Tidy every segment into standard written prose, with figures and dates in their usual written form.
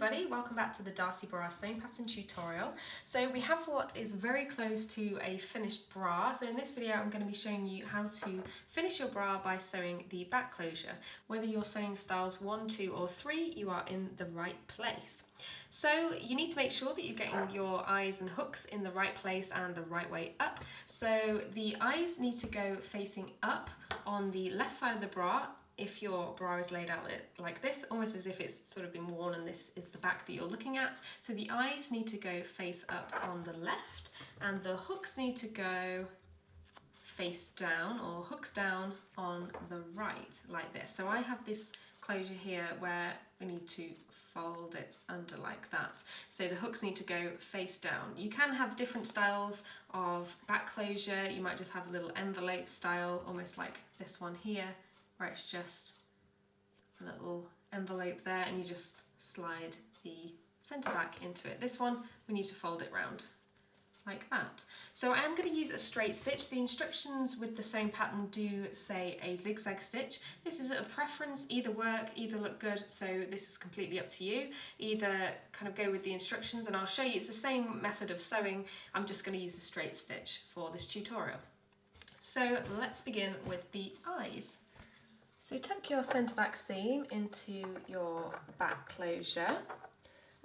everybody, welcome back to the Darcey Bra sewing pattern tutorial. So we have what is very close to a finished bra. So in this video I'm going to be showing you how to finish your bra by sewing the back closure. Whether you're sewing styles 1, 2 or 3, you are in the right place. So you need to make sure that you're getting your eyes and hooks in the right place and the right way up. So the eyes need to go facing up on the left side of the bra. If your bra is laid out like this, almost as if it's sort of been worn and this is the back that you're looking at. So the eyes need to go face up on the left and the hooks need to go face down or hooks down on the right like this. So I have this closure here where we need to fold it under like that. So the hooks need to go face down. You can have different styles of back closure. You might just have a little envelope style, almost like this one here, where it's just a little envelope there and you just slide the centre back into it. This one, we need to fold it round like that. So I am going to use a straight stitch. The instructions with the sewing pattern do say a zigzag stitch. This is a preference, either work, either look good, so this is completely up to you. Either kind of go with the instructions and I'll show you, it's the same method of sewing, I'm just going to use a straight stitch for this tutorial. So let's begin with the eyes. So tuck your centre back seam into your back closure,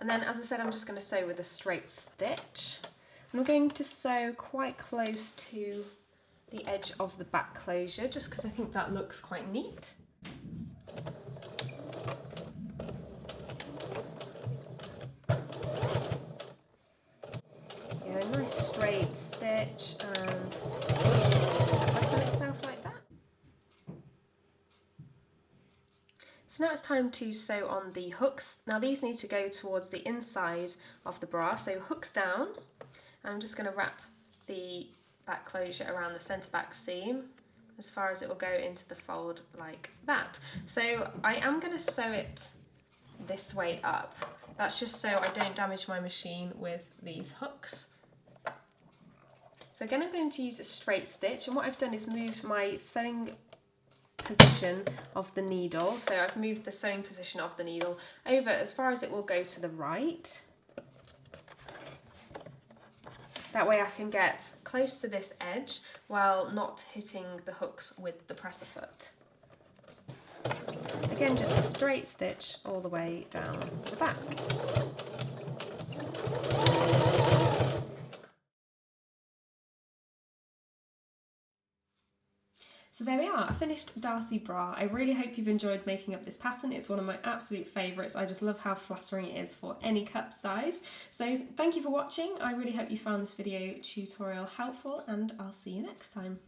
and then as I said I'm just going to sew with a straight stitch. And I'm going to sew quite close to the edge of the back closure just because I think that looks quite neat. Yeah, a nice straight stitch and back on itself like that. So now it's time to sew on the hooks. Now these need to go towards the inside of the bra, so hooks down. And I'm just going to wrap the back closure around the centre back seam as far as it will go into the fold like that. So I am going to sew it this way up. That's just so I don't damage my machine with these hooks. So again I'm going to use a straight stitch, and what I've done is moved my sewing position of the needle. So I've moved the sewing position of the needle over as far as it will go to the right. That way I can get close to this edge while not hitting the hooks with the presser foot. Again, just a straight stitch all the way down the back. So there we are, a finished Darcey bra. I really hope you've enjoyed making up this pattern. It's one of my absolute favourites. I just love how flattering it is for any cup size. So thank you for watching. I really hope you found this video tutorial helpful, and I'll see you next time.